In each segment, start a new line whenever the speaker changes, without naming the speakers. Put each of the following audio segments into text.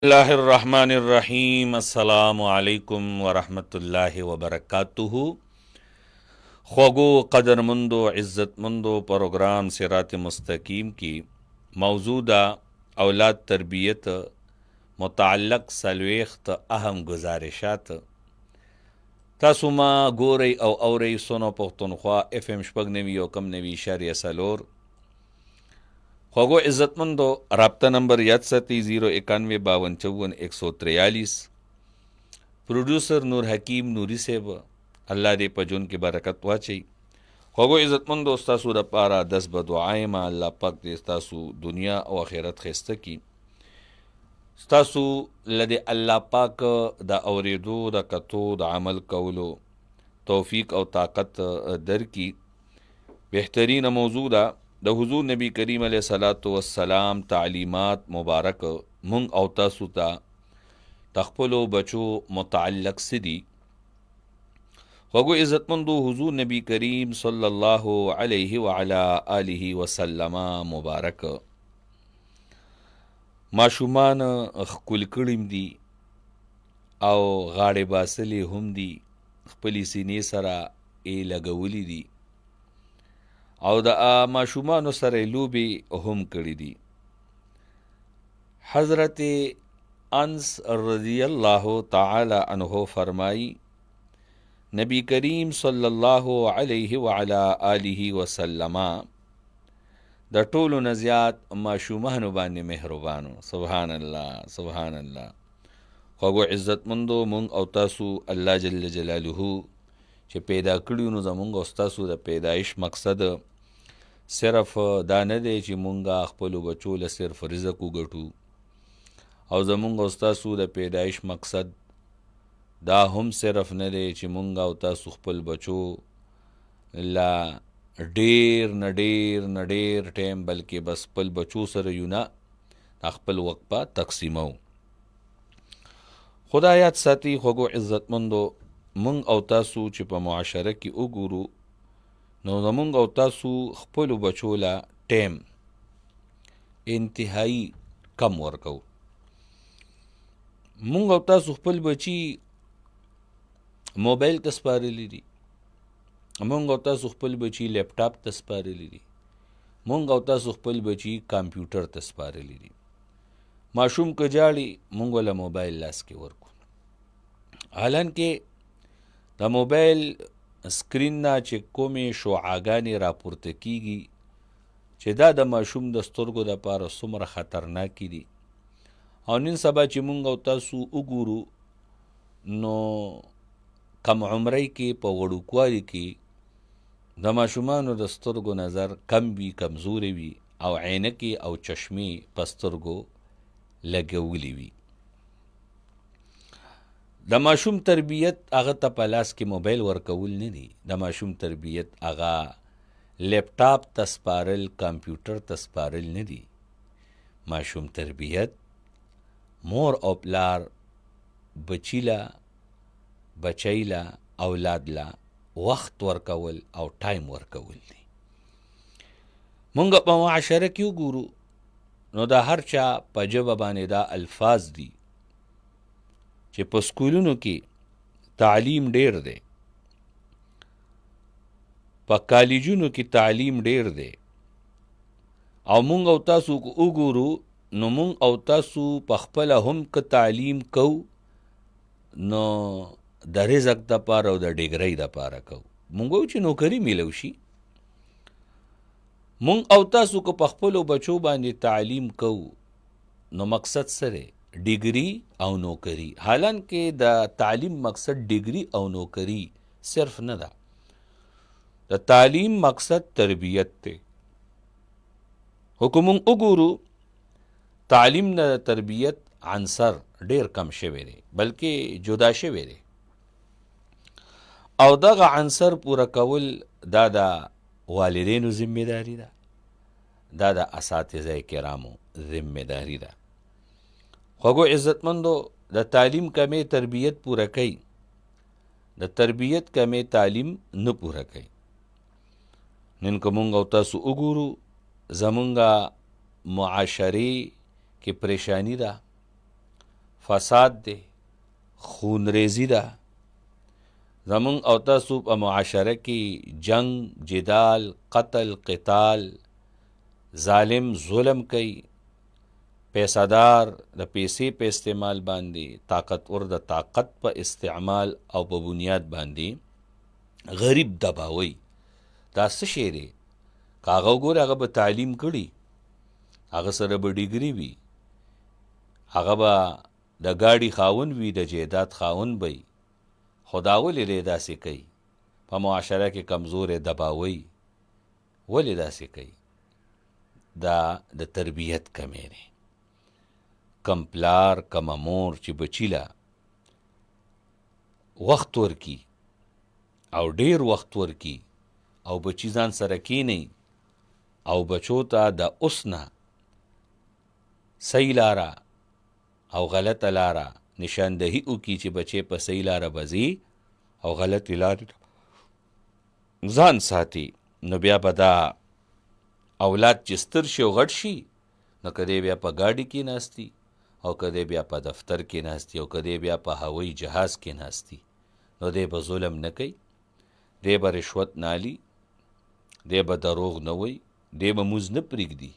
الله الرحمن الرحیم السلام علیکم ورحمۃ اللہ وبرکاتہ. خوگو قدرمندو عزتمندو پروگرام صراط مستقیم کی موجودہ اولاد تربیت متعلق سلویخت اہم گزارشات تاسو ما ګورئ او اورئ سونو پښتونخوا اف ام شپږ نوي او کم نوي اشاریه څلور. خوگو عزتمندو رابطہ نمبر یاد ساتي 09152541143. پروڈیوسر نور حکیم نوری صاحب الله دې په جون کې برکت واچي. خوگو عزتمندو ستاسو دپاره 10 بدعای ما الله پاک دې ستاسو دنیا او آخرت خسته کی. ستاسو لدې الله پاک د اوریدو د کتو د عمل کولو توفیق او طاقت در کی. بهترین موضوع ده د حضور نبی کریم علیه صلات والسلام تعلیمات مبارک مونږ او تاسو ته تخپلو بچو متعلق سدي. خوږو عزتمندو حضور نبی کریم صلی الله علیه وعلی آله وسلم مبارک ماشومان خپل کړیم دي او غاړې باسلې هم دي، خپلې سینې سره یې لګولي دي او د ماشومانو سره لوبې هم کړي دي. حضرت انس رضی الله تعالی عنہ فرمائی نبی کریم صلی الله علیه وعلی آله وسلم د ټولو نه زیات ماشومانو باندې مهربانو. سبحان الله سبحان الله. خوږو عزتمندو مونږ او تاسو الله جل جلاله چې پیدا کړیو نو زمونږ او ستاسو د پیدایش مقصد صرف دا نه دی چې مونږه خپلو بچو له صرف رزق وګټو، او زمونږ او ستاسو د پیدایش مقصد دا هم صرف نه دی چې مونږ او تاسو خپل بچو لا ډیر نه ډیر نه ډیر ټایم بلکې بس خپل بچو سره یو نه خپل وقت په تقسیمو. خدا یاد ساتي خوږو عزتمندو مونږ او تاسو چې په معاشره کې وګورو نو زمونږ او تاسو خپلو بچو له ټایم انتهایی کم ورکو. مونږ او تاسو خپل بچي موبایل ته سپارلی دي، مونږ او تاسو خپل بچي لیپټاپ ته سپارلی دي، مونږ او تاسو خپل بچي کمپیوټر ته سپارلی دي. ماشوم که جاړي مونږ له موبایل لاس کې ورکو، حالانکه د موبایل سکرین نه چې کومې شعاګانې راپورته کیږي چې دا د ماشوم د سترګو دپاره څومره خطرناکې دي. او نن سبا چې مونږ او تاسو وګورو نو کم عمرۍ کې په وړوکوالي کې د ماشومانو د سترګو نظر کم وي، کمزورې وي او عینکې او چشمې په سترګو لګولې وي. د ماشوم تربیت هغه ته په لاس کې موبایل ورکول نه دي، د ماشوم تربیت هغه لیپټاپ ته سپارل، کمپیوټر ته سپارل نه دي. ماشوم تربیت مور او پلار بچی له بچی له اولاد له وخت ورکول او ټایم ورکول دي. مونږ په معاشره کې وګورو نو د هر چا په ژبه باندې دا الفاظ دي چې په سکولونو کې تعلیم ډیر دی، په کالجونو کې تعلیم ډیر دی، او مونږ او تاسو وګورو نو مونږ او تاسو په خپله هم که تعلیم کو نو د رزق دپاره او د ډیګرۍ دپاره کو. مونږ وایو چې نوکري میلو شي. مونږ او تاسو که په خپلو بچو باندې تعلیم کو نو مقصد څه دی؟ ډیګري او نوکري. حالانکه د تعلیم مقصد ډیګري او نوکري صرف نه ده، د تعلیم مقصد تربیت دی. خو که مونږ وګورو تعلیم نه د تربیت عنصر ډیر کم شوی دی بلکې جدا شوی دی، او دغه عنصر پوره کول دا د والدینو ذمهداري ده، دا د اساتذه کرامو ذمهداري ده. خوږو عزتمندو د تعلیم کمې تربیت پوره کوي، د تربیت کمې تعلیم نه پوره کوي. نن که مونږ او تاسو وګورو زمونږه معاشرې کې پریشانی ده، فساد دی، خونریزی ده. زمون او تاسو په معاشره کې جنگ، جدال، قتل، قتال، ظالم ظلم کوي، پیسادار د پیسې په استعمال باندې، طاقتور د طاقت په استعمال او په بنیاد باندې غریب دباوي. دا څه شی دی؟ که هغه وګوره هغه به تعلیم کړي، هغه سره به ډیګري وي، هغه به د ګاډي خاون وي، د جیداد خاون به وي، خو دا ولې دی داسې کوي؟ په معاشره کې کمزورې دباوي. ولې داسې کوي؟ دا د تربیت کمی دی. کم پلار کم مور چې بچی له وخت ورکي او ډیر وخت ورکي او بچی ځان سره کینی او بچو ته د اوس نه صحیح لاره او غلطه لاره نشاندهی وکړي چې بچی په صحیح لاره بځي او غلطې لارې ځان ساتي، نو بیا به دا اولاد چې ستر شي او غټ شي، نو که دی بیا په ګاډي کې ناستی او که دی بیا په دفتر کې ناستی او که دی بیا په هوایي جهاز کې ناستی، نو دی به ظلم نه کوي، دی به رشوت نه اخلي، دی به دروغ نه وایي، دی به مونځ نه پرېږدي،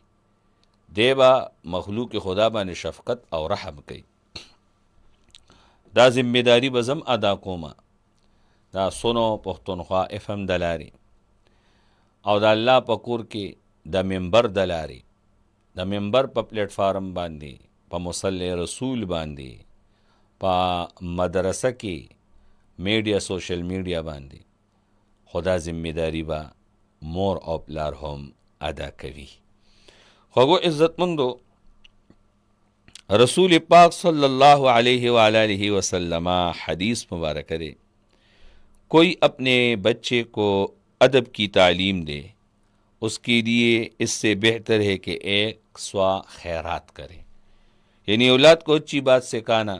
دی به مخلوق خدا باندې شفقت او رحم کوي. دا ذمہداري به زم ادا کومه، دا سونو پښتونخوا FM د لارې او د الله په کور کې د منبر د لارې، د منبر په پلیټ فارم باندې، په مصلی رسول باندې، په مدرسه کې میډیا، سوشل میډیا باندې، خدا ذمہداري به مور او پلار هم ادا کوي. خوږو عزتمندو، رسول پاک صلی اللہ علیہ وآلہ وسلم حدیث مبارک دے، کوئی اپنے بچے کو ادب کی تعلیم دے، اس کے لیے اس سے بہتر ہے کہ 100 خیرات کرے. یعنی اولاد کو اچھی بات سکھانا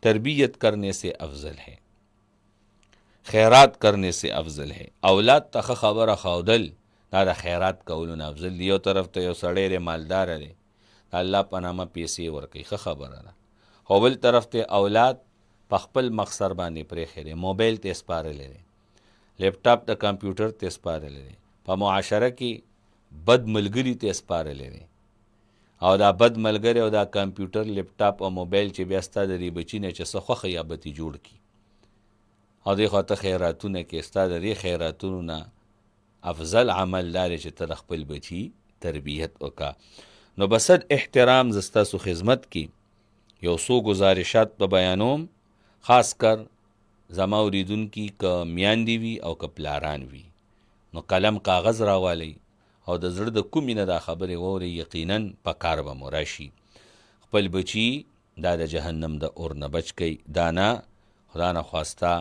تربیت کرنے سے افضل ہے، خیرات کرنے سے افضل ہے. اولاد ته خبره خودل دا د خیرات کولو نه افضل دی. یو طرف ته یو سړی دی مالدار دی، الله په نامه پیسې ورکوي، ښه خبره ده، خو بل طرف ته اولاد په خپل مقصر باندې پرېښی دی، موبایل ته سپارلی دی، لیپټاپ د کمپیوټر ته سپارلی دی، په معاشره کې بد ملګري ته سپارلی دی، او دا بد ملګری او دا کمپیوټر، لیپټاپ او موبایل چې بیا ستا د دې بچي نه چې څه خوښه یا بتې جوړ کړي او دې خوا ته خیراتونه کې، ستا د دې خیراتونو نه افضل عمل دا دی چې ته د خپل بچي تربیت وکړه. نو بصد احترام ز ستاسو خدمت کې یو څو گزارشات په بیانوم، خاص کر زما اوریدونکي که میاندې وي او که پلاران وي، نو قلم کاغذ راوالی او د زړه د کومې نه دا خبرې واورئ، یقینا په کار به مو راشي. خپل بچي دا د جهنم د اور نه بچ کوي، دا نه خدا نه خواسته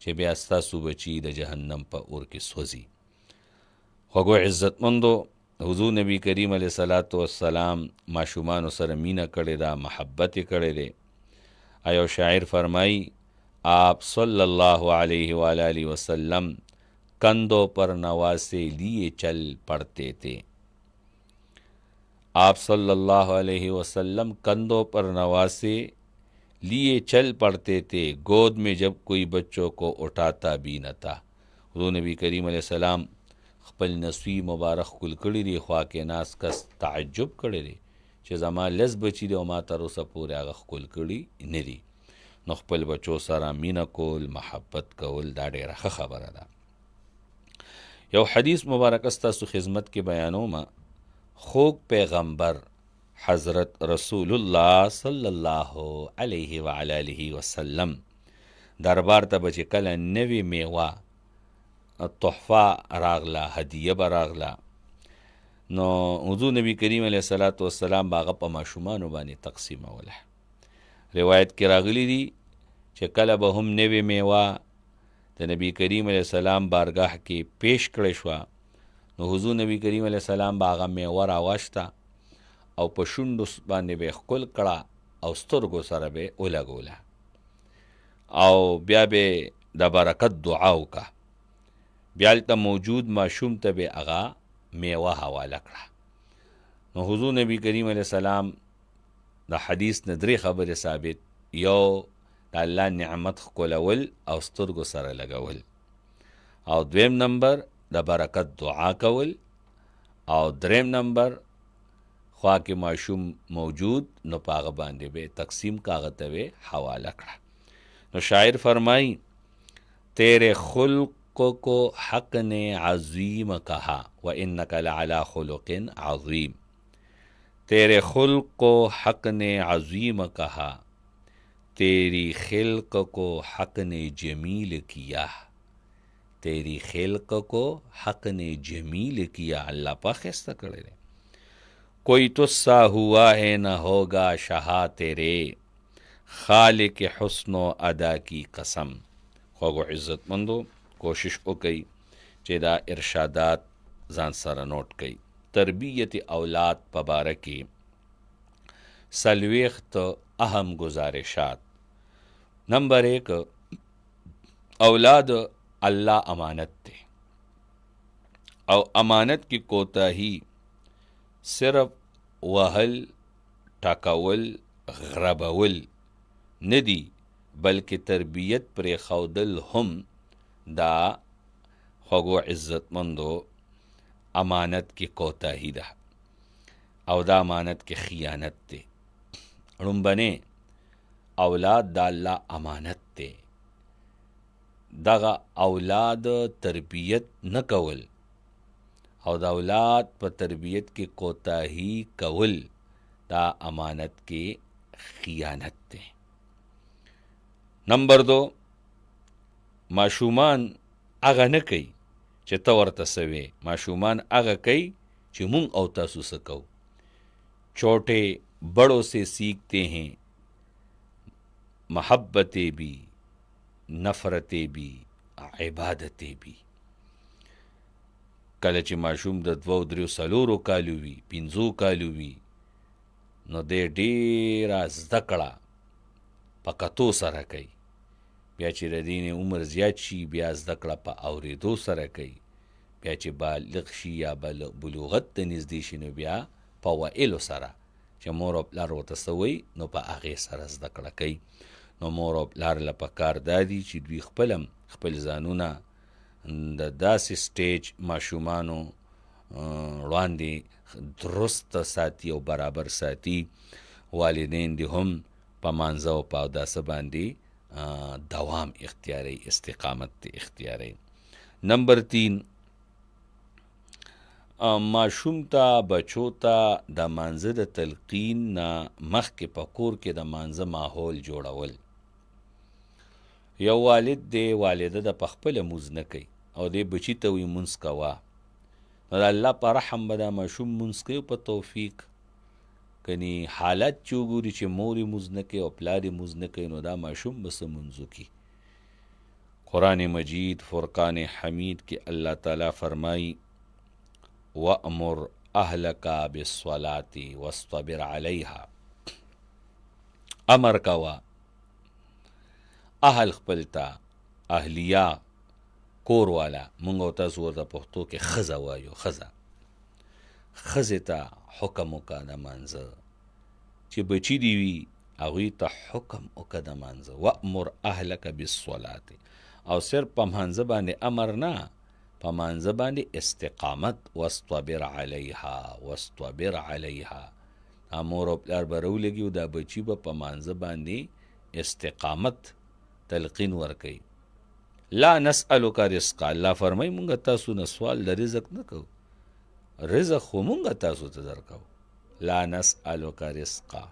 چې بیا ستاسو بچي د جهنم په اور کې سوځي. خوږو عزتمندو، حضور نبی کریم علیہ الصلوۃ والسلام ماشومانو سره مینه کړې ده، محبت یې کړی دی. ایو شاعر فرمائی، آپ صلی اللہ علیہ وآلہ وسلم کندھوں پر نواسے لیے چل پڑتے تھے. آپ صلی اللہ علیہ وسلم کندھوں پر نواسے لیے چل پڑتے تھے، گود میں جب کوئی بچوں کو اٹھاتا بھی نہ تھا. حضور نبی کریم علیہ السلام خپل نسوی مبارک کل کړي دي، خوا کې ناس کس تعجب کړی دی چې زما لس بچي دی او ما تر اوسه پورې هغه ښکل کړي نه دي. نو خپل بچو سره مینه کول، محبت کول، دا ډېره ښه خبره ده. یو حدیث مبارک ستاسو خدمت کې بیانومه. خوږ پیغمبر حضرت رسول الله صلی الله علیه وآلہ وسلم دربار ته به چې کله نوې میوه تحفه راغله، هدیه به راغله، نو حضور نبی کریم علیه الصلاۃ والسلام به هغه په ماشومانو باندې تقسیموله. روایت کې راغلی دي چې کله به هم نوې میوه د نبی کریم علیه السلام بارگاه کې پیش کړی شوه، نو حضور نبی کریم علیه السلام به هغه میوه راواشته او په شونډو باندې به یې ښکل کړه او سترګو سره به یې ولګوله او بیا به د برکت دعا وکړه. بیا هلته موجود ماشوم ته به هغه میوه حواله کړه. نو حضور نبی کریم علیه السلام د حدیث نه 3 خبرې ثابت یو د الله نعمت ښکلول او سترګو سره لګول، او دویم نمبر د برکت دعا کول، او دریم نمبر خوا کې ماشوم موجود نو په هغه باندې به تقسیم کا هغه ته به حواله کړه. نو شاعر فرمائی تیرے خلق کو حق نے عظیم کہا وَإِنَّكَ لَعَلَىٰ خُلُقٍ عظیم. تیرے خلق کو حق نے عظیم کہا، تیری خلق کو حق نے جمیل کیا. تیری خلق کو حق نے جمیل کیا، اللہ پاک خیستہ کرے رہے. کوئی تُسّا ہوا ہے نہ ہوگا شہا تیرے، خالق حسن و ادا کی قسم. خوږو عزت مندو کوشش وکئ چې دا ارشادات ځان سره نوٹ کئ. تربیت اولاد په باره کې څلوېښت اهم گزارشات. نمبر 1، اولاد اللہ امانت تے، او امانت کی کوتاہی صرف وهل، ټاکول، غربول ندی، بلکې تربیت پر خودل هم دا خوږو عزت مندو امانت کی کوتاہی ده، او دا امانت کی خیانت تے. ړومبنې اولاد دا الله امانت تے، دغه اولاد تربیت نه کول او د اولاد په تربیت کې کوتاهی کول دا امانت کې خیانت تے. نمبر 2، ماشومان هغه نه کوي چې ته ورته څه وې، ماشومان هغه کوي چې مونږ او تاسو څه کوو. چھوٹے بڑوں سے سیکھتے ہیں محبتیں بھی، نفرتیں بھی، عبادتیں بھی. کله چې ماشوم د 2 3 4 کالو وي، 5 کالو وي، نو دی ډېره زده کړه په کتو سره کوي. بیا چې د دې عمر زیات شي بیا زده کړه په اورېدو سره کوي. بیا چې بالغ شي یا بلوغت ته نږدې شي نو بیا په ویلو سره چې مور او پلار ورته څه وایي نو په هغې سره زده کړه کوي. نو مور او پلار له پکار دا دي چې دوی خپل ځانونه د داسې سټیج ماشومانو وړاندې درست ساتي او برابر ساتي. والدین دې هم په مانځه او په اوداسه باندې دوام اختیاروي، استقامت اختیاروي. نمبر 3، ماشوم ته بچو ته د مانځه د تلقین نه مخکې په کور کې د مانځه ماحول جوړول. یو والد دی والده د پخپله مونځ نه کوي او دی بچي ته وایي مونځ کوه، نو د الله په رحم به دا ماشوم مونځ کوي په توفیق. کنی حالت چې وګوري چې مور یې مونځ نه کوي او پلار یې مونځ نه کوي نو دا ماشوم به څه مونځ وکړي. قرآن مجید فرقان حمید کې اللہ تعالیٰ فرمائی وَأْمُرْ أَهْلَكَ بِالصَّلَاةِ وَاصْطَبِرْ عَلَيْهَا. امر کوا اهل خپلتا، اهلیا کور والا، مونږ او تاسو ورته پښتو کې ښځه وایو، ښځې ته حکم وکړه د مانځه، چې بچي دي وي هغوی ته حکم وکړه د مانځه. وَأْمُرْ أَهْلَكَ بِالصَّلَاةِ. او صرف په مانځه باندې امر نه، په مانځه باندې استقامت. واصطبر علیها، واصطبر علیها. مور او پلار به راولګي او دا بچي به په مانځه باندې استقامت تلقین ورکوي. لا نسألک رزقا، الله فرمایي مونږ تاسو نه سوال د رزق نه کوو، رزق خو مونږ تاسو ته درکوو. لا نسألک رزقا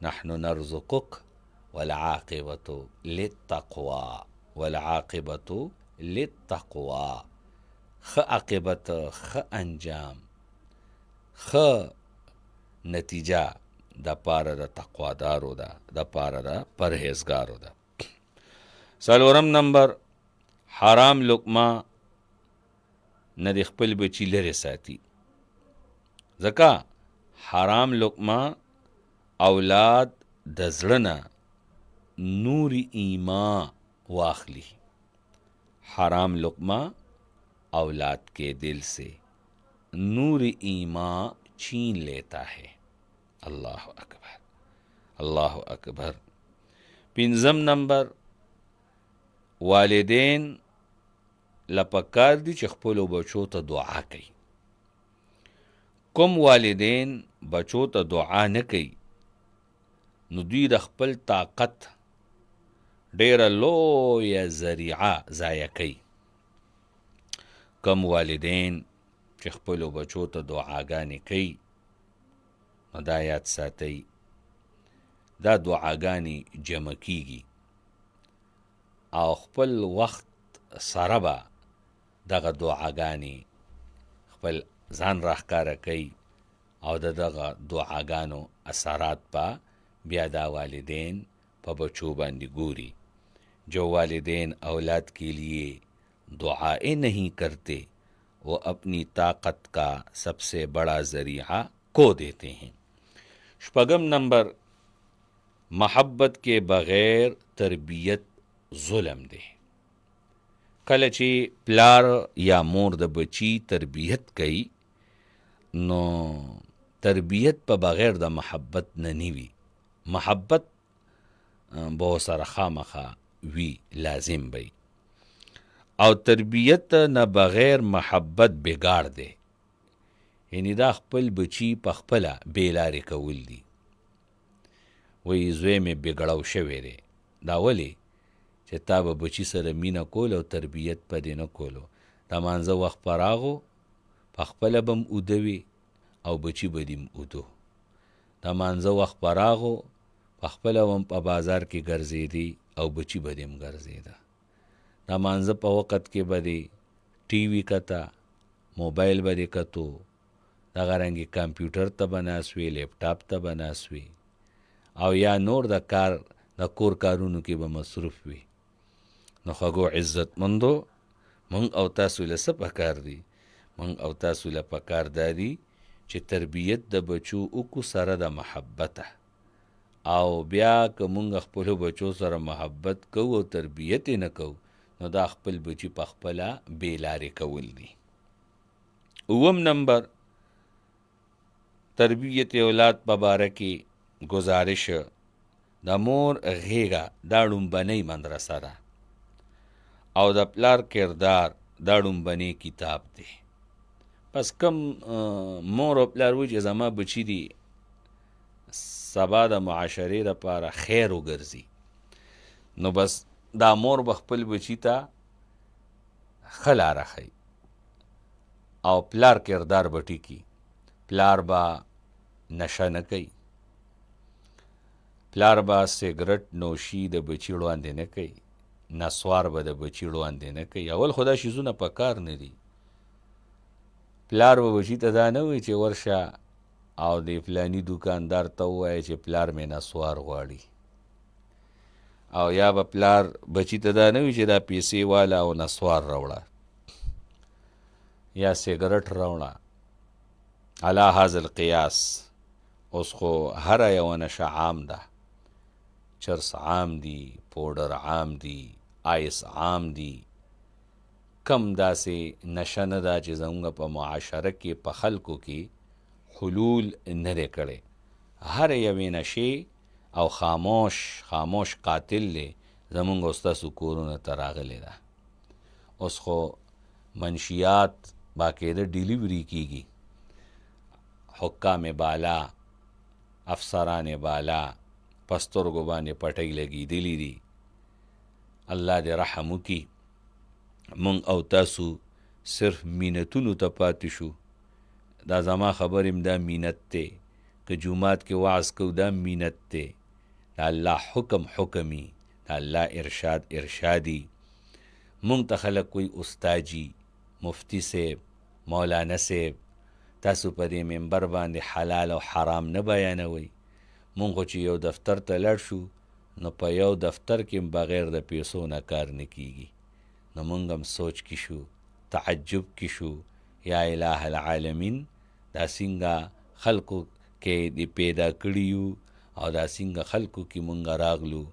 نحن نرزقک والعاقبة للتقوى، والعاقبة للتقوى. خ عاقبت، خ انجام، خ نتیجه د پاره د تقوادارو ده، د پاره د پرهیزګارو ده. څلورم نمبر، حرام لقمه نه د خپل بچي لرې ساتي، ځکه حرام لقمه اولاد د زړه نه نور ایمان واخلی. حرام لقمه اولاد کے دل سے نور ایمان چھین لیتا ہے. اللہ اکبر، اللہ اکبر. پنځم نمبر، والدین لپکار دي چې خپلو بچو ته دعا کوي. کوم والدین بچو ته دعا نه کوي نو دوی د خپل طاقت ډیره لویه ذریعه ضایع کوي. کوم والدین چې خپلو بچو ته دعاګانې کوي نو دا یاد ساتئ، دا دعاګانې جمع کیږي او خپل وخت سره به دغه دعاګانې خپل ځان راښکاره کوي او د دغه دعاګانو اثرات به بیا دا والدین په بچو باندې ګوري. جو والدین اولاد کے لیے دعائیں نہیں کرتے وہ اپنی طاقت کا سب سے بڑا ذریعہ کو دیتے ہیں. شپږم نمبر، محبت کے بغیر تربیت ظلم دی. کله چې پلار یا مور د بچی تربیت کوي نو تربیت په بغیر د محبت نه نیوي. محبت به سره خامخا وی لازم بی او تربیت نه بغیر محبت بگاڑ دی. یعنی دا خپل بچی په خپله بیلارې کول دي. وی زوی مې بګړو شوی دی. دا ولې چې تا به بچی سره مینه کول او تربیت په دې نه کولو. د مانځه وخت په راغو په خپله به م اوده وي او بچی به دې م اودو. د مانځه وخت په راغو په خپله به م په بازار کې ګرځېدي او بچی به دې م ګرځېده. د مانځه په وخت کې به دې ټي وي کته، موبایل به دې کتو، دغه رنګې کمپیوټر ته به ناست وي، لیپټاپ ته به ناست وي او یا نور د کور کارونو کې به مصروف وي. نو خوږو عزتمندو، مونږ او تاسو له څه پکار دي؟ مونږ او تاسو له پکار دا دي چې تربیت د بچو وکړو سره د محبته، او بیا که مونږ خپلو بچو سره محبت کوو او تربیت یې نه کوو نو دا خپل بچی په خپله بېلارې کول دي. اووم نمبر، تربیت اولاد په باره کې گزارش د مور غیږه دا ړومبنۍ مدرسه ده او د پلار کردار دا ړومبنی کتاب دی. پس کم مور او پلار وایي چې زما بچی دی سبا د معاشرې دپاره خیر وګرځي نو بس دا مور به خپل بچی ته ښه لاره ښیي او پلار کردار به ټیکي. پلار به نشه نه کوي، پلار به سیګرټ نوشي د بچي وړاندې نه کوي، نسوار به د بچي وړاندې نه کوي. اول خو دا شیزونه په کار نه دي. پلار به بچي ته دا نه وایي چې ورشه او د فلاني دوکاندار ته ووایه چې پلار مې نسوار غواړي، او یا به پلار بچي ته دا نه وایي چې دا پیسې واله او نسوار راوړه یا سیګرټ راوړه. علی هذا القیاس اوس خو هره یوه نشه عام ده. چرس عام دي، پوډر عام دي، آیس عام دي. کم داسې نشه نه ده چې زموږ په معاشره کې په خلکو کې حلول نه دی کړی. هر یوې نشې او خاموش قاتل دی زمونږ او ستاسو کورونو ته راغلی ده. اوس خو منشیات باقاعده ډیلیوري کیږي. حکام بالا، افسران بالا په سترګو باندې پټۍ لګېدلي دي. الله دې رحم وکړي. مونږ او تاسو صرف مینتونو ته پاتې شو. دا زما خبر ام دا مینت دی، که جومات کې وعظ کو دا مینت دی. دا الله حکم حکمی، دا الله ارشاد ارشادی. مونږ ته خلک کوئی استاجی، مفتی صاحب، مولانا صاحب، تاسو په دې منبر باندې حلال او حرام نه بیانوئ. مونږ خو چې یو دفتر ته لړ شو نو په یو دفتر کې بغیر د پیسو نه کار نه کیږي. نو مونږ هم سوچ کې شو، تعجب کې شو، یا الہ العالمین دا څنګه خلکو کې دې پیدا کړي یو او دا څنګه خلکو کې مونږ راغلو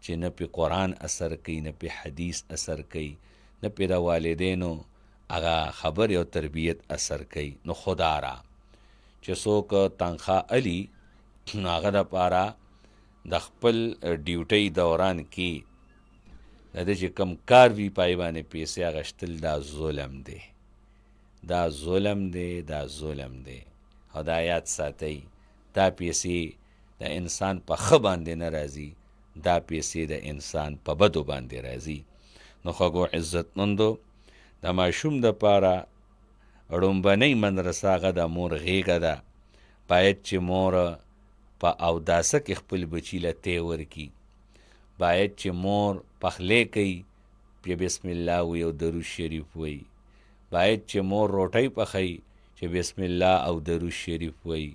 چې نه پې قرآن اثر کوي، نه پې حدیث اثر کوي، نه پې د والدینو هغه خبرې او تربیت اثر کوي. نو خدا را چې څوک تنخواه الي نو هغه دپاره د خپل ډیوټۍ دوران کې د ده چې کم کار وي پای باندې پیسې اخیستل دا ظلم دی، دا ظلم دی، دا ظلم دی. او دا یاد ساتئ دا پیسې د انسان په ښه باندې نه راځي، دا پیسې د انسان په بدو باندې راځي. نو خوږو عزتمندو د ماشوم دپاره ړومبنۍ مدرسه هغه د مور غېږه ده. باید چې مور په اوداسه کې خپل بچي له تی ورکي، باید چې مور پخلی کوي بیا بسم الله وي او درود شریف وي، باید چې مور روټۍ پخوي چې بسم الله او درود شریف وي،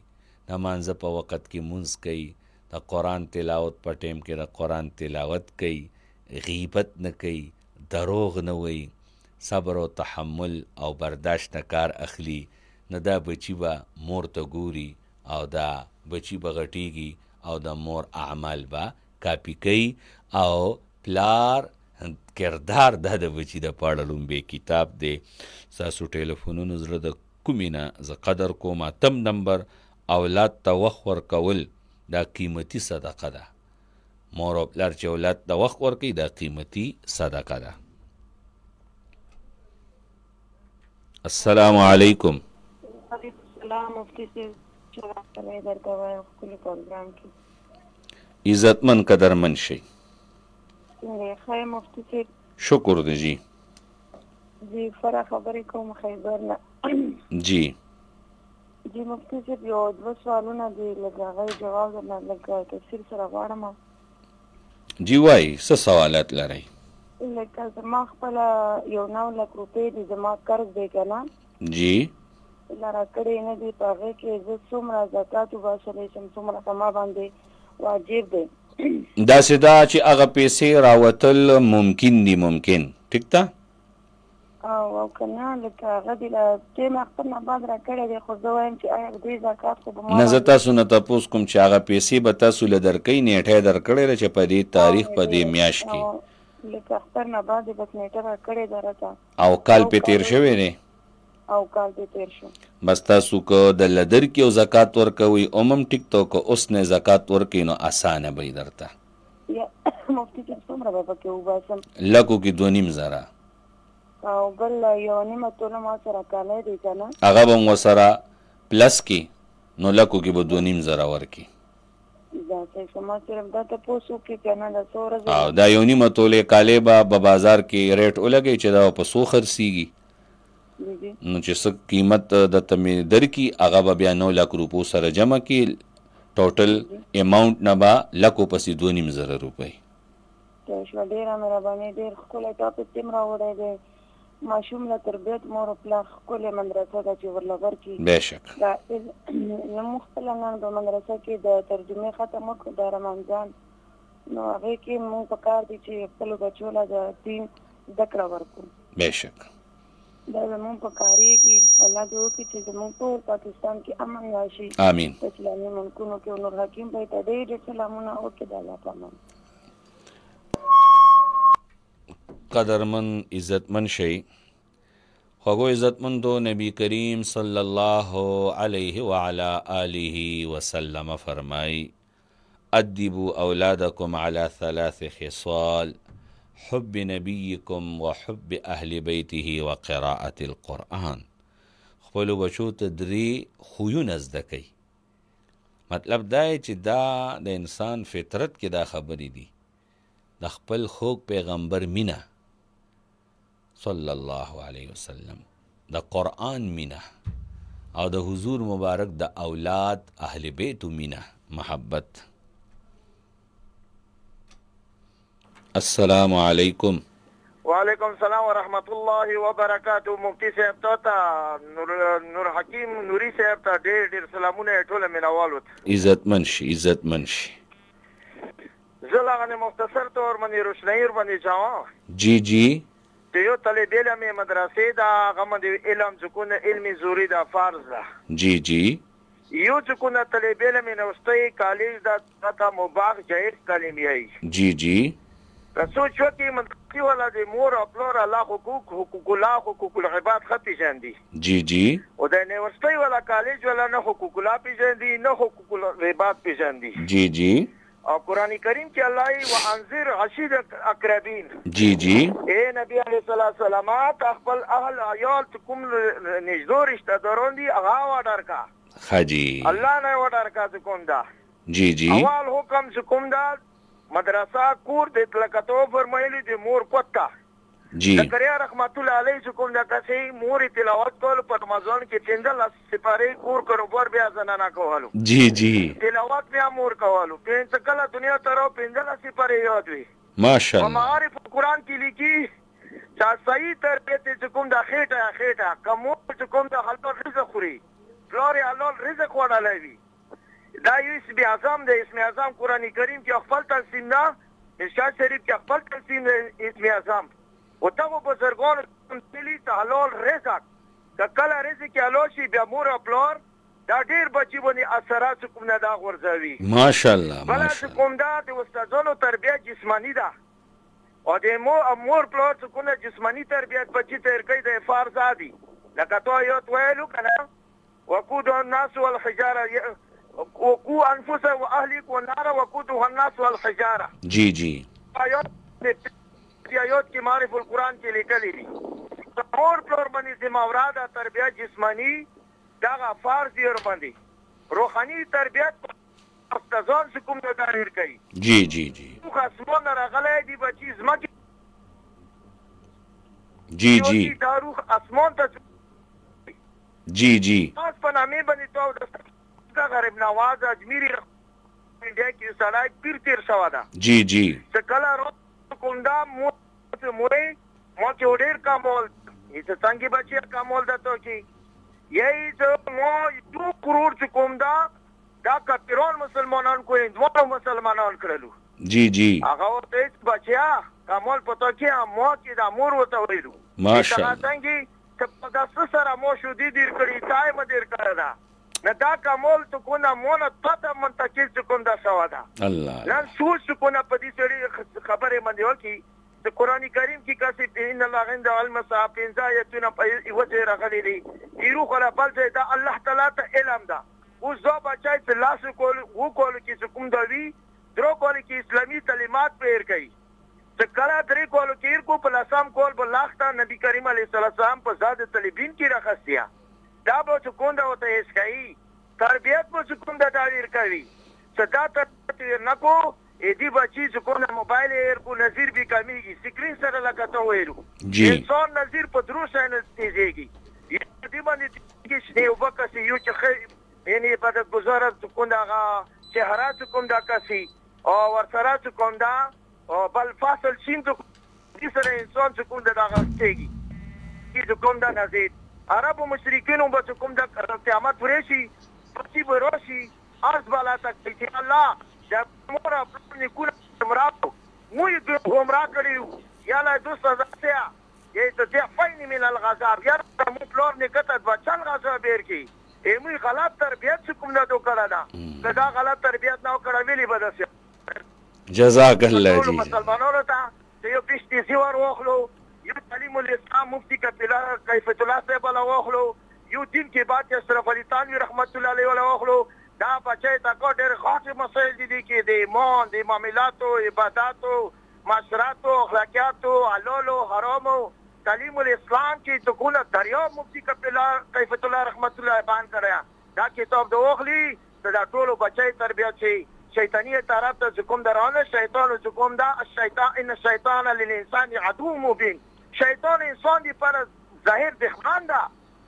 د مانځه په وخت کې مونځ کوي، د قرآن تلاوت په ټیم کې د قرآن تلاوت کوي، غیبت نه کوي، دروغ نه وي، صبر او تحمل او برداشت نه کار اخلي. نه دا بچی به مور ته ګوري او دا بچی به غټیږي او د مور اعمال به کاپی کوي. او پلار کردار دا د بچی د پاړه لومبی کتاب دی. ستاسو ټلیفونونو زړه د کومې نه زه قدر کوم. 8 نمبر اولاد ته وخت ورکول دا قیمتي صدقه ده. مور او پلار چې اولاد ته وخت ورکوي دا قیمتي صدقه ده. السلام علیکم.
السلام مفتی صاحب شراب کلی درته وایم ښکلي پروګرام کې
عزتمن قدرمن شئ.
څنګه یې ښه مفتی صاحب؟
شکر دی جی.
جی فرا خبرې کوم خیبر نه.
جی
جی مفتی صاحب یو 2 سوالونه دي لږ هغه جواب درنه لږ تفصیل سره غواړم.
جی وای څه سوالات لرئ؟
لکه زما خپله 9 لک روپۍ دي زما قرض دی که نه.
جی
لاره کړې نه دي په هغې کې زه څومره زکات وباسلی شم څومره په ما باندې واجب دی.
داسې دا چې هغه پیسې راوتل ممکن دي، ممکن ټیک ده
او که نه لکه هغه دې له ټیم اختر نه بعد را کړی دی خو زه وایم چې آیا دې زکات خو به ما
نه. زه تاسو نه تپوس کوم چې هغه پیسې به تاسو له درکوي، نیټه یې درکړې ده چې په دې تاریخ په دې میاشت کې
لکه اختر نه بعد بس نیټه را کړې ده راته
او کال پې تېر شوی دی
او کال دې تېر شو.
بس تاسو که د لدر کې او زکات ورکوئ اومم ټیک ته، که اوس نه زکات ورکوئ نو اسانه به یې درته.
مفتي صاحب څومره به پکې وباسم؟
لکو کې 2.5 زره
او بل 1.5 توله ما سره کالی دی که نه
هغه به م ورسره پلس کې نو لکو کې به 2.5 زره ورکي.
دا صحیح شو. ما صرف دا تپوس وکړي که نه دا څو ورځې
او دا 1.5 تولې کالی به بازار کې ریټ ولګوي چې دا په څو خرڅېږي نو چې څه قیمت درته مې درکړي هغه به بیا 9 لک روپو سره جمع کړي. ټوټل اماونټ نه به لکو پسې 2.5 زره روپۍ.
شوه ډېره مهرباني. ډېر ښکلی ټاپک ټیم راوړی دی. ماشوم له تربیت مور او پلار ښکلې مدرسه ده چې ورله ورکړي.
بېشک
زموږ خپله نن په مدرسه کې د ترجمې ختم وکړو د رمضان نو هغې کې مونږ په کار دي چې خپلو بچو له د دین زده کړه ورکړو.
بېشک
دا زموږ په کارېږي. الله دې وکړي چې زموږ ټول پاکستان کې امن راشي.
آمین.
په اسلامي ملکونو کې نور حکیم بھائی ته ډېر ډېر سلامونه وکړي. د الله په امان.
قدرمن عزتمن شئ. خوږو عزتمندو نبی کریم صلی الله علیه وعلی آله وسلم فرمای ادبوا اولادکم علی 3 خصال حب نبیکم وحب اهل بیته وقراءة القرآن. خپلو بچو ته 3 خویونه زده کوي. مطلب دا چې دا د انسان فطرت کې دا خبرې دي. د خپل خوږ پیغمبر مینه صلی الله علیه وسلم، د قرآن مینه او د حضور مبارک د اولاد اهل بیتو مینه محبت. السلام علیکم.
وعلیکم السلام ورحمت الله وبرکاتہ. مفتی صاحب ته نور حکیم نوری صاحب ته ډېر ډېر سلامونه ټوله مینوالو ته.
عزتمن شي عزتمن شي.
زه لاغنې مختصر طور باندې روشنايي باندې جواب
جی جی
چې یو طالب علم مدرسې دا هغه باندې علم ځکونه علمي ضروري ده فرض ده.
جی جی
یو ځکونه طالب علم نوستی کالج دا تا مباح جائز تعلیم یې
جی جی
سوچ وکړي منطقي والا د مور او پلار الله حقوق الله حقوق العباد خطي جاندي.
جی جی
او د یونیورسيټي والا کالج والا نه حقوق الله پیژندي نه حقوق العباد پیژندي.
جی جی
اور قرآن کریم کې الله ای وانذر عشیر اقربین
جی جی
اے نبی علیہ السلام خپل اهل عیال کوم نږدې رشتہ داران دي هغه وډر کا
حاجی
الله نه وډر کا کوم دا
جی جی
اول حکم کوم دا مدرسه کور د تلکتو فرمایلی د مور کوتا
جی
زکریا رحمت الله علیه کوم دا کسي مور تلاوت کول په رمضان کې پنځه سپاره کور کاروبار بیا زنانه کولو
جی جی
تلاوت بیا مور کولو پنځه کله دنیا ترو پنځه سپاره یاد وي
ماشاءالله
معارف قرآن کې لیکي چې صحیح تربیت کوم دا خېټه کوم کوم دا حلال رزق خوري فلوري حلال رزق وړاندې وي دا یو اسم اعظم دی اسم اعظم قرآن کریم کې خپل تقسیم نه مشکات شریف کې خپل تقسیم اسم اعظم او تاسو بزرګان تللی ته حلال رزق کله رزق کې حلال شي بیا مور خپل دا ډیر بچي باندې اثرات کوم نه دا ورځوي
ماشاءالله
بل کوم دا د استادانو تربیت جسمانی ده او د مور خپل کوم جسمانی تربیت بچي تر کوي د فرض عادي لکه تو یو ویلو کنه وقود الناس والحجاره وقو انفسهم واهلك والنار وقودها الناس والحجاره
جی جی
آیات کې معرف القرآن کې لیکلي دي اور پلور باندې زموارد تربیت جسمانی دا فرض دی ور باندې روحاني تربیت استادان کوم نه دایر کوي
جی جی جی
خاصمون راغلي دي بچی زمکه
جی جی
دا روح اسمان ته
جی جی
تاسو په نامه باندې تو د غریب نواز اجمیری انډیا کې سړی پیر تیر شو دا
جی جی
څه کله رو کومدا مو کې وړر کمول چې څنګه بچي کمول دته کې یہی جو مو 2 کروڑ کومدا دا کپیرون مسلمانان کو دوه مسلمانان کړلو
جی جی
هغه ته بچیا کمول پته کې مو کې دا مور وته ویلو
ماشاءالله
څنګه ته په تاسو سره مو شو دي دیر کړی تای مدیر کړدا نه دا کمول ته کو نه مونږ ته منتقل کوم دا شوا دا
الله
نن سوچ کو نه په دې سړي خبره باندې وکي د قران کریم کې کاسي ان الله عند علم صاحب انزایتنا په وجه راغلي دي یرو خلا بل دا الله تعالی ته علم دا او زو بچای ته لاس کول وو کول کې کوم دا وی درو کول کې اسلامي تعلیمات پیر کوي څه کله درې کول کې کو په لاسام کول بل لاخته نبی کریم علیه السلام په زاد طالبین کې راخستیا دا به کوم دا وته هیڅ کوي تربیت به کوم دا تعبیر کوي صدا ته نکو دی بچی چې کوم موبایل ایر کو نظیر به کمیږي سکرین سره لګاته وایو انسان نظیر په دروسه نه تیزيږي دی باندې کې شنه وبکه یو چې یعنی په د گزارت کوم دا شهرات کوم دا کسي او ورسره کوم دا بل فاصل شین ته کی سره انسان کوم دا غږیږي چې کوم دا نظیر عربو مشرکینو به کوم دا قیامت ورشي پتی بروشي از بالا تک چې الله دا مور خپل نکونه مراتو مو یې عمره کړیو یا لا دوست ځاتیا یې ته فاین من الغذاب یا مو فلور نکته بچن غذا بیر کی ایمي غلط تربیت کوم نه وکړه دا غلط تربیت نه وکړه ویلي بدسه
جزاک الله جی
مسلمانانو ته یو پښتي سیور واخلو یو تعلیم الاسلام مفتی کپیلا کیفیت الله صاحب له واخلو یو دین کې بعد اشرف علي تانوی رحمت الله علیه ولا واخلو دا بچای تا کو ډېر خاصه مسائل دي کې د ایمان د معاملاتو عبادتو معاشراتو اخلاقیاتو حلالو حرامو تعلیم الاسلام کې تو کوله دریا مفتی کپیلا کیفیت الله رحمت الله بیان کړیا دا کتاب د اوخلی دا ټولو بچای تربیت شي شیطانی طرف ته کوم درانه شیطان کوم دا الشیطان ان الشیطان للانسان عدو مبین شیطان انسان دی پر ظاهر دښمن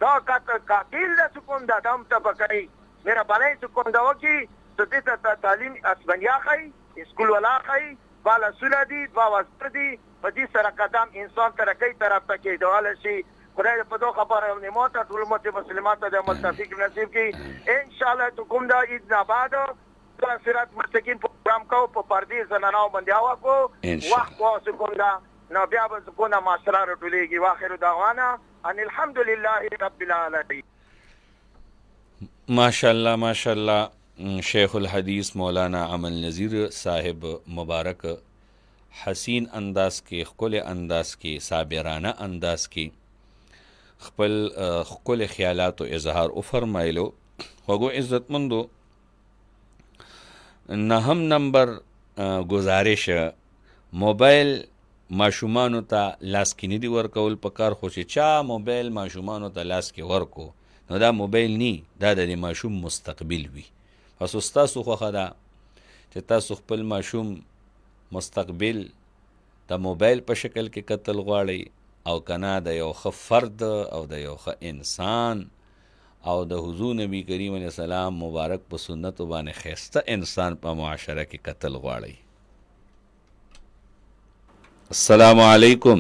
دا قاتل ده کوم دا دم تبکای میرا بلای کوم دا وکی ته تعلیم اسبنیا خای اسکول ولا خای بالا سولادی باوستر دی په دې سره قدم انسان ترقی طرف ته کې دواله شي خدای په دوه خبره نعمت ټول امت مسلمانات د متفق نصیب کی ان شاء الله تو کوم دا عید نه بعد صراط مستقیم پروګرام کو په پردي زنانو باندې هوا کو وخت کو کوم دا نو بیا به کوم معاشره ټولېږي واخر دعوانا ان الحمدلله رب العالمین
ماشاءاللہ شیخ الحدیث مولانا عمل نذیر صاحب مبارک حسین انداز کې خپل انداز کې صابرانه انداز کې خپل خیالات او اظهار او فرمایلو وګو عزتمندو نهم نمبر گزارش موبایل ماشومانو ته لاس کې نه دي ورکول پکار، خو چې چا موبایل ماشومانو ته لاس کې ورکو نو دا موبایل نی، دا د ماشوم مستقبل وي. پس ستاسو خوښه ده چې تاسو خپل ماشوم مستقبل د موبایل په شکل کې کتل غواړئ او کنه د یو ښه فرد او د یو ښه انسان او د حضور نبی کریم علیه السلام مبارک په سنتو باندې ښایسته انسان په معاشره کې کتل غواړئ. السلام علیکم.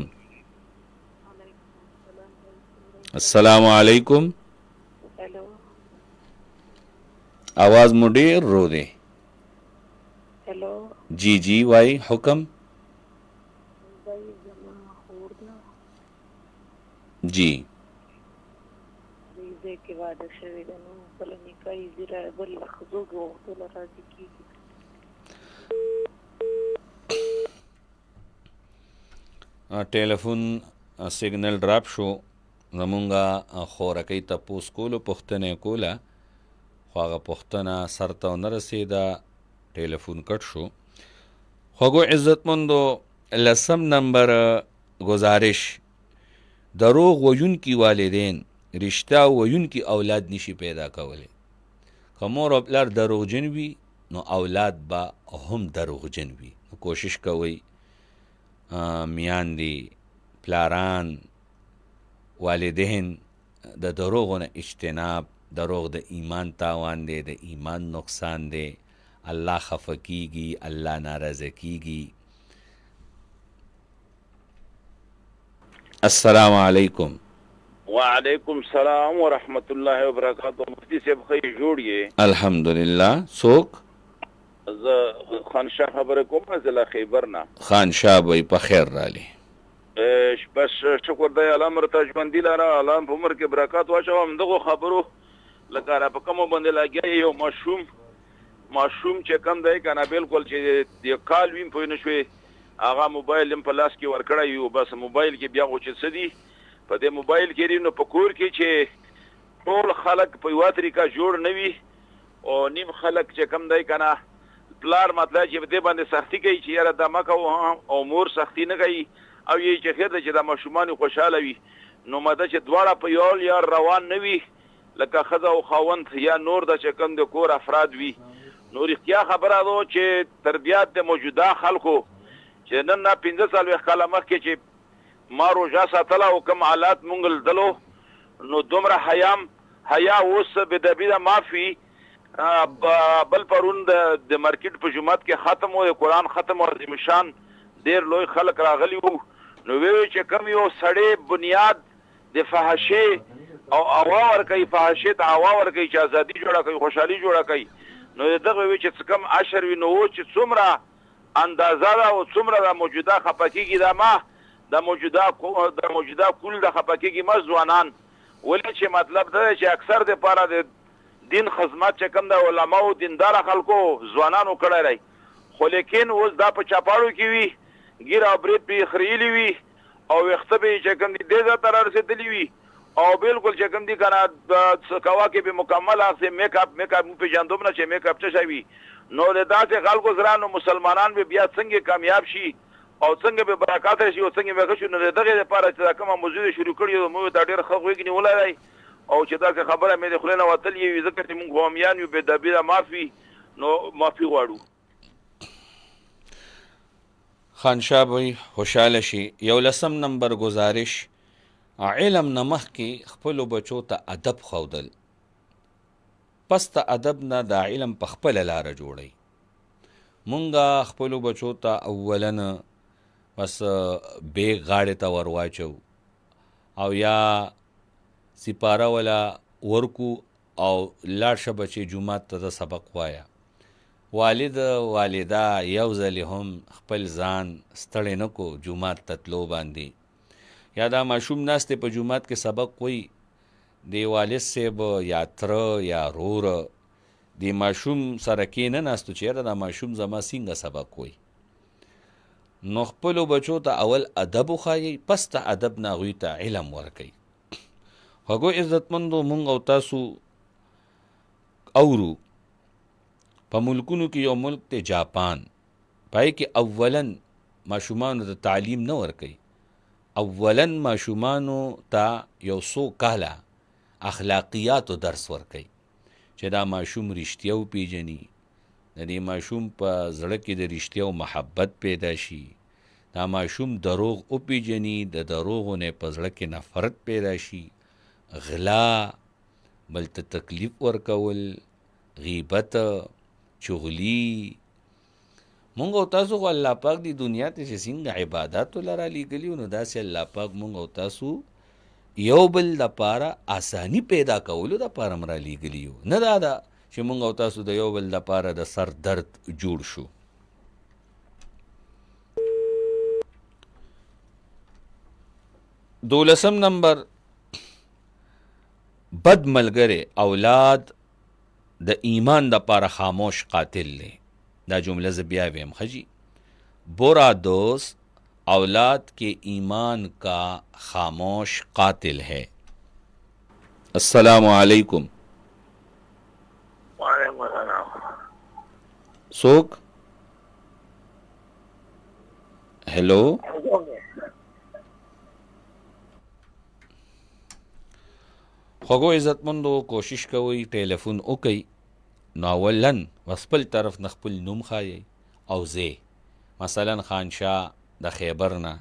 السلام علیکم. आवाज मो ډیر رو دی.
हेलो
जी जी वाई हुक्म. जी
کې واده شوی د نو بل نکای زیرا بل خزوګو ټول راځي کی
ټلیفون سیګنل ډراپ شو زمونږه خورکۍ تپوس کولو پوښتنه کوله خو هغه پوښتنه سر ته ونه رسېده، ټلیفون کټ شو. خوږو عزتمندو، لسم نمبر گزارش دروغ ویونکي والدین رشتہ ویونکي اولاد نشي پیدا کولی. که مور او پلار دروغجن وي نو اولاد به هم دروغجن وي. کوشش کوئ میاندې پلاران والدین د دروغو نه اجتناب. دروغ د ایمان تاوان دی، د ایمان نقصان دی، الله خفه کیږي، الله ناراضه کیږي. السلام علیکم.
وعلیکم السلام ورحمت الله وبرکاتہ. مفتی صاحب خیر جوړیے؟
الحمدلله. څوک؟
زه خان شاه خبره کوم، ضلع خیبر نه.
خان شاه بھائی په خیر رالی.
بس شکر دی الله مرته ژوندي لاره، الله په عمر کې برکات واچو. هم دغه خبرو لکه را په کومه باندې لګیا یو ماشوم چې کم دی که نه بالکل چې د کال ویم پوه نه شوې هغه موبایل هم په لاس کې ورکړی یو. بس موبایل کې بیا خو چې څه دي په دې موبایل کې نو په کور کې چې ټول خلک په یوه طریقه جوړ نه وي او نیم خلک چې کم دی که نه پلار مطلب چې په دې باندې سختي کوي چې یاره دا مه کوو او مور سختي نه کوي او یې چې خیر دی چې دا ماشومان خوشحاله وي. نو مده چې دواړه په یو لار روان نه وي لکه ښځه او خاوند یا نور د چې کوم د کور افراد وي، نو رښتیا خبره ده چې تربیات د موجوده خلکو چې نن نه 15 کاله مخکې چې ما روژه ساتله او کوم حالات مونږ لیدلو نو دومره حیا اوس بدبیده معافي. بل پرون د مارکیټ په جومات کې ختم و، د قرآن ختم و، عظیم شان ډېر لوی خلک راغلي وو. نو ویې چې کوم یو سړی بنیاد د فحاشۍ او هوا ورکوي، فحاشۍ ته هوا ورکوي چې ازادي جوړه کوي، خوشحالي جوړه کوي، نو دغه وی چې څه کم عشر وي نو چې څومره اندازه ده او څومره د موجوده خفه کېږي د موجوده کول د خفه کېږي ما ځوانان. ولې چې مطلب دا دی چې اکثر د پاره د دین خدمت چې کوم د علماو دینداره خلکو ځوانانو کړی دی، خو لیکن اوس دا په چاپاړو کې وي، ګیر او برید پې خریلي وي او ویښته به یې چې کوم دي دې ځای ته رارسېدلي وي او بالکل چې کوم دي که نه کوا کې به مکمل هغسې میک اپ مو پېژندوم نه چې میک اپ څه شی وي. نو د داسې خلکو سره نو مسلمانان به بیا څنګه کامیاب شي او څنګه به برکات راشي او څنګه به ښه شي. نو د دغې لپاره چې دا کومه موضوع شروع کړې ده موږ ته ډېر ښه غوږ نیولی دی او چې داسې خبره مې د خولې نه وتلې وي ځکه چې موږ قومیان یو بېدبیره معافي نو معافي غواړو.
خانشاه بھائی خوشحاله شي. 11 نمبر گزارش علم نه مخکې خپلو بچو ته ادب ښودل، پس ته ادب نه دا علم په خپله لاره جوړئ. مونږه خپلو بچو ته اولا بس بیگ غاړې ته ور واچو او یا سپاره ولا ورکو او لاړ شه بچې جومات ته د سبق وایه. والد والده یو ځلې هم خپل ځان ستړی نه کو جومات ته تلو باندې، یا دا ماشوم ناست په جومات کې سبق وایي دی والد صاحب یا تره یا رور دی ماشوم سره کېنه ناستو چې یاره دا ماشوم زما څنګه سبق وایي. نو خپلو بچو ته اول ادب وښایئ، پس ته ادب نه هغوی ته علم ورکوئ. هغو عزتمندو مونږ او تاسو اورو په ملکونو کې یو ملک ته جاپان، پای کې اولن ماشومانو ته تعلیم نه ورکوي، اولن ماشومانو ته یو څو کاله اخلاقیاتو درس ورکوي چې دا ماشوم رښتیا وپېژني، د دې ماشوم په زړه کې د رښتیا او محبت پیدا شي، دا ماشوم دروغ وپېژني، د دروغو نه په زړه کې نفرت پیدا شي، غلا، بل ته تکلیف ورکول، غیبت، چغلی. مونږ او تاسو خو الله پاک دی دنیا ته چې څنګه عباداتو لره لیږلي نو داسې الله پاک مونږ او تاسو یو بل دپاره آسانی پیدا کولو دپاره م را لیږلي یو، نه دا ده چې مونږ او تاسو د یو بل دپاره د سر درد جوړ شو. دولسم نمبر، بد ملګری اولاد د ایمان دپاره خاموش قاتل دی. دا جمله زه بیا ویم خجی، برا دوست اولاد کے ایمان کا خاموش قاتل ہے. السلام علیکم.
وعلیکم السلام.
سوک ہیلو، خوږو عزتمندو کوشش کوئ ټیلیفون وکئ نو اولن وسپل طرف نه خپل نوم ښایئ او زه مثلا خانشاه د خیبر نه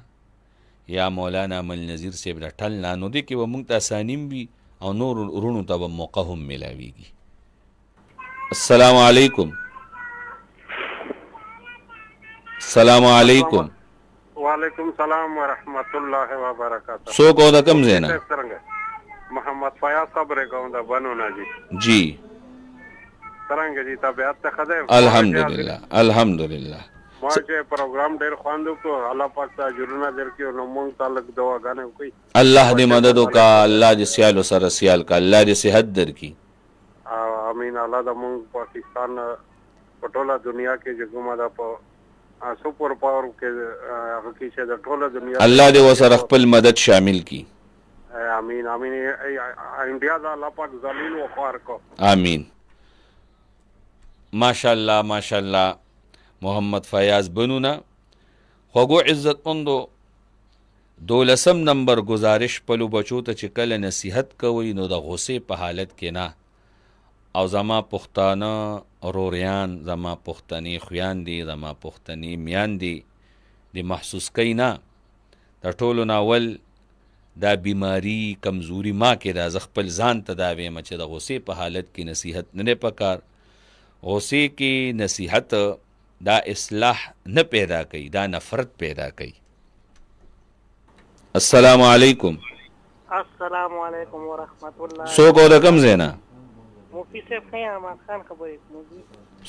یا مولانا مل نذیر صاحب د ټل نه، نو دې کې به موږ ته اسانیم وي او نور ورونو ته به موقع هم میلاویږي. السلام علیکم. السلام علیکم.
وعلیکم السلام ورحمت الله وبرکاتہ.
څوک او د کوم ځای نه؟
محمد فیاض صبر کوم د بنو نه
جی.
څنګه دي طبيعت ته خدای؟
الحمدلله الحمدلله.
ما چې پروګرام ډېر خواندو کو، الله پاک ته اجرونه درکړي او موږ تعلق دعاګانې وکړي.
الله دې مدد وکړه، الله دې سیالو سره سیال کا، الله دې صحت درکړي.
امین. الله د موږ پاکستان په ټوله دنیا کې چې کومه ده په سپر پاور کې هغه کې چې د ټوله دنیا
الله دې وسره خپل مدد شامل کی.
امین امین. انډیا دا الله پاک ذلیل و خوار کو.
آمین. ماشاءالله ماشاءالله. محمد فیاض بنونا. خوږو عزتمندو، 12 نمبر گزارش پلو بچو ته چې کله نصیحت کوي نو د غصې په حالت کې نه، او زما پښتانه روریان، زما پښتنې خویندې، زما پښتنې میاندې د محسوس کوي نه، د ټولو ناول دا بیماری کمزوری ما کې دا زه خپل ځان ته دا ویم چې د غصې په حالت کې نصیحت نه دی پکار. غصې کې نصیحت دا اصلاح نه پیدا کوي، دا نفرت پیدا کوي. السلام علیکم.
السلام علیکم ورحمت الله.
څوک او د کوم ځای نه؟
مفتی صاحب ښه یم، اماد خان خبرې کوم.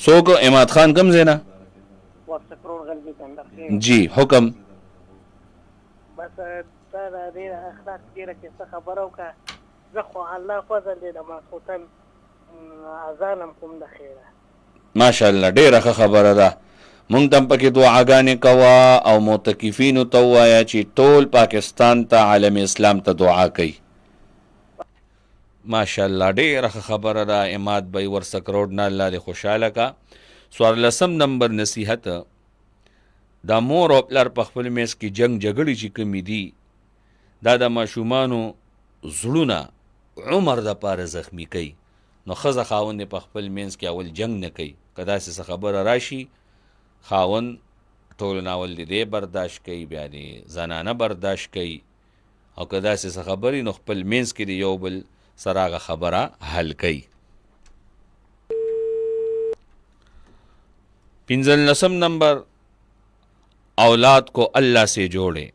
څوک؟ اماد خان کوم ځای نه؟
ورسکرون غلبي کندر.
جی حکم.
بس دا د ډېر اخلاق ډېره کیسه خبره وکړه. زه خو الله فضل دی د ماسخوتن اذان هم کوم د خیره.
ماشاءالله ډېره ښه خبره ده. مونږ ته هم پکې دعاګانې کوه او معتکفینو ته ووایه چې ټول پاکستان ته عالم اسلام ته دعا کوي. ماشاءالله ډېره ښه خبره ده. اماد بھائی ورسک روډ نه الله دې خوشحاله کا. 14 نمبر نصیحت، دا مور او پلار په خپل میز کې جنگ جګړې چې کومې دي دا د ماشومانو زړونه عمر دپاره زخمی کوي. نو ښځه خاوند په خپل منځ کې اول جنگ نه کوي، که داسې څه خبره راشي خاوند ټول ناول دې برداشت کوي، بیا دې زنانه برداشت کوي، او که داسې څه خبرې نو خپل منځ کې د یو بل سره هغه خبره حل کوي. 15 نمبر، اولاد کو اللہ سے جوڑے،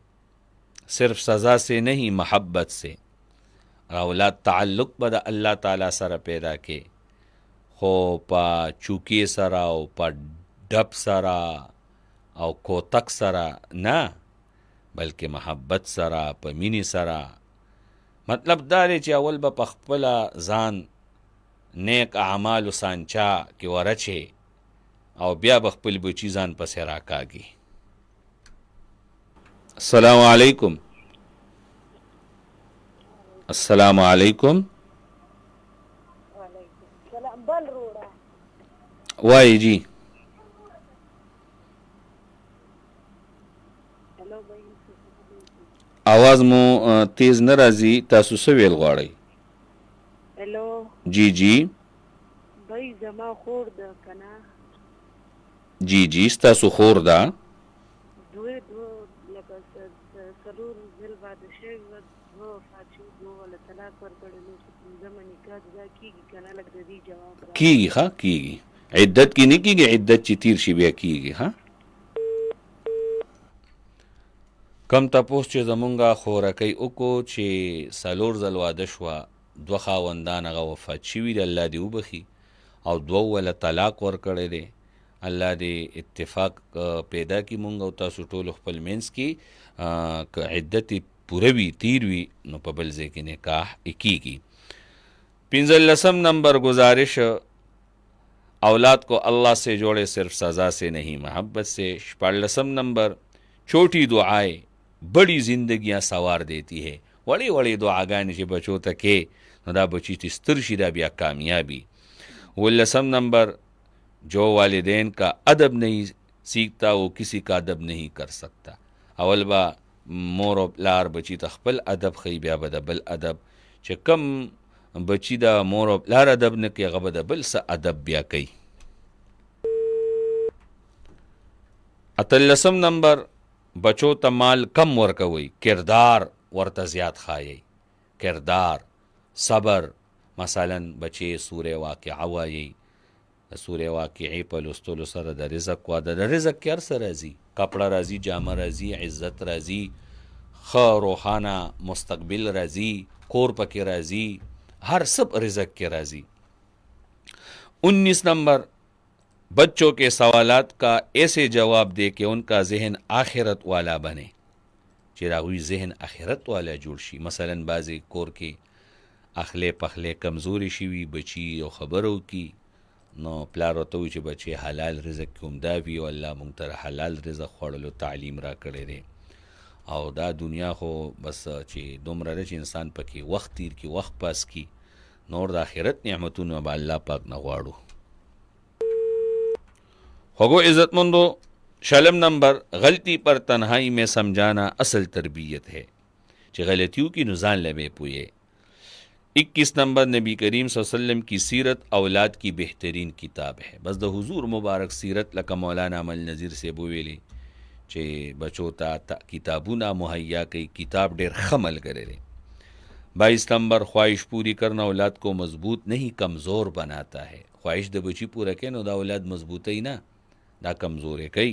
صرف سزا سے نہیں محبت سے. اولاد تعلق به د الله تعالی سره پیدا کې، خو په چوکۍ سره او په ډب سره او کوتک سره نه، بلکې محبت سره، په مینې سره. مطلب دا دی چې اول به په خپله ځان نیک اعمالو سانچا کې ورچې او بیا به خپل بچي ځان پسې راکاږي. السلام علیکم. السلام علیکم. وایي جی आवाज مو تیز نه راځي تاسو څه ویل غواړئ
هلو
جی جی
بھائی زما خور ده کنه
جی جی ستاسو خور ده
دوه لکه څلور ځل واده شوي وه دوه وفات شوي دوه والا طلاق ورکړی نو چې پنځمه نکاح دا کېږي که نه لږ د دې جواب
کېږي ښه کېږي عدت کې نه کېږي عدت چې تیر شي بیا کېږي ها کم تپوس چې زمونږه خورکۍ وکړو چې څلور ځل واده شوه دوه خاوندان هغه وفات شوي دي الله دې وبخي او دوه وله طلاق ورکړی دی الله دې اتفاق پیدا کړي مونږ او تاسو ټولو خپل منځ کې که عدت پوره وي تیر وي نو په بل ځای کې نکاح کېږي 15 نمبر गुजारिश औलाद को अल्लाह से जोड़े सिर्फ सज़ा से नहीं मोहब्बत से 14 नंबर छोटी दुआएं बड़ी जिंदगियां सवार देती है वड़ी वड़ी दुआगान जे बच्चों तक के नदा बची थी स्थिर शिदा बिया कामयाबी 19 नंबर जो वालिदैन का अदब नहीं सीखता वो किसी का अदब नहीं कर सकता अवल बा मोर लार बची तखपल अदब खई बिया बदबल अदब च कम बची دا مور او پلار ادب نه کوي هغه به د بل څه ادب بیا کوي 18 نمبر بچو ته مال کم ورکوي کردار ورته زیات خایي کردار صبر مثلا بچي سوره واقعه وایي سوره واقعه په لوستلو سره د رزق واده د رزق کې هر څه راځي کپڑا راځي جامه راځي عزت راځي ښه روحانه مستقبل راځي کور پکې راځي हर सब रिज़्क़ के राजी 19 नंबर बच्चों के सवालात का ऐसे जवाब दे कि उनका जहन आखिरत वाला बने चिरागुई जहन आखिरत वाला जुड़ शी मसलन बाजी कोर के अखले पखले कमज़ोरी शिवी बची और ख़बरों की नो प्लारो तो च बचे हलाल रिज़्क़ के उमदा भी और अल्लाह मुंतर हलाल रिज़्क़ खोड़लो तालीम रा करे दे او دا دنیا خو بس چې دومره ده چې انسان پکې وخت تیر کی وخت پاس کی نور د آخرت نعمتونه به الله پاک نه غواړو خوگو عزت مندو شلم نمبر غلطی پر تنہائی میں سمجھانا اصل تربیت ہے چې غلطیوں کی نزان لبے پوئے 21 نمبر نبی کریم صلی اللہ علیہ وسلم کی سیرت اولاد کی بہترین کتاب ہے بس د حضور مبارک سیرت لکه مولانا عمل نظیر سے بویلی چې بچو ته کتابونه مهیا کوي کتاب ډېر ښه ملګری دی 22 نمبر ख्वाहिश पूरी करना औलाद को मजबूत नहीं कमज़ोर बनाता है ख्वाहिश د बची पूरा کوي نو دا اولاد مضبوط ही ना دا कमज़ोर کوي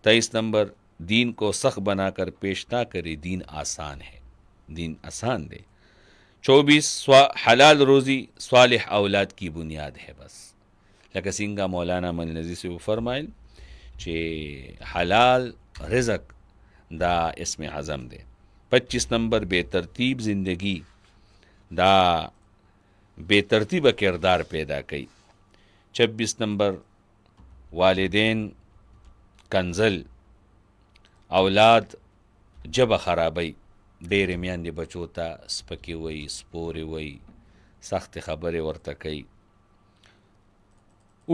23 नंबर दीन को सख्त बनाकर पेश ना करे दीन आसान है दीन आसान दे 24 हलाल रोज़ी सालिह औलाद की बुनियाद है बस लका सिंगा मौलाना मन नज़ीर से फरमाइल چې حلال رزق دا اسم اعظم دے 25 نمبر بے ترتیب زندگی دا بے ترتیب کردار پیدا کئی 26 نمبر والدین کنزل اولاد جب خرابی ډېرې میندې بچو ته سپکې وی سپورې وی سخت خبرې ورته کوي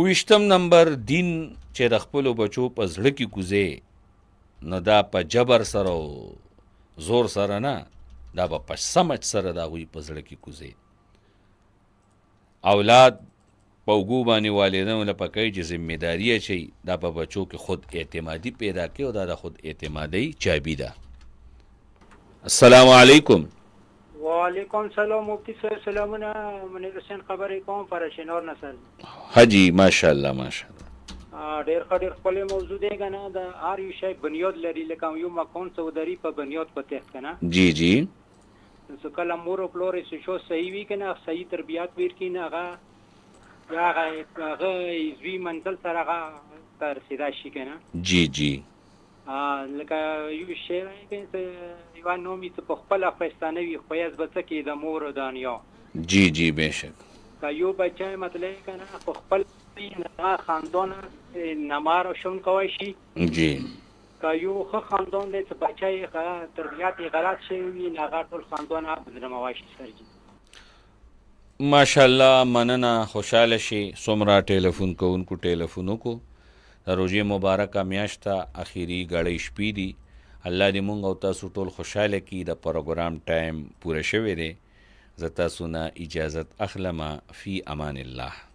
29 نمبر دین چې د خپلو بچو په زړه کې کوزې نو دا په جبر سره او زور سره نه دا به په سمج سره د هغوی په زړه کې کوزې اولاد په اوږو باندې والدینو له پکوي چې ذمهداري اچوي دا په بچو کې خود اعتمادي پیدا کوي او دا د خود اعتمادۍ چابي ده السلام علیکم
وعلیکم سلام مفتی صاحب سلامونه منیر حسین خبرې کوم پر شنور نسل
حجی ماشاءالله ماشاءالله
ډېر ډېر خپل موضوع دی کنه د هر یو شی بنیاد لري لکه یو مکان سوداری په بنیاد پته کنه
جی جی
نو کله مور او پلور شو صحیح وی کنه صحیح تربیات ور کینه هغه زوی منزل سره هغه تر سیدا شي کنه
جی جی
لکه یو شی یو نومي ته په خپل افغانستان وی خو یې زبته کې د مور او دانیا
جی جی بهشک
کا یو بچای مطلب کنه په خپل خاندان نمار شون کوي شي
جی
کا یو خو خاندان دې ته بچای تربیات غلط شي وی نه غټ ټول خاندان اب درمواشي سرجي
ماشاءالله مننه، خوشحاله شي. څومره ټلیفون کوونکو ټلیفون وکړو. د روژې مبارکه میاشت ته اخیري ګړۍ شپې دي. الله دې مونږ او تاسو ټول خوشحاله کړي. د پروګرام ټایم پوره شوی دی. زه تاسو نه اجازت اخلم. فی امان الله.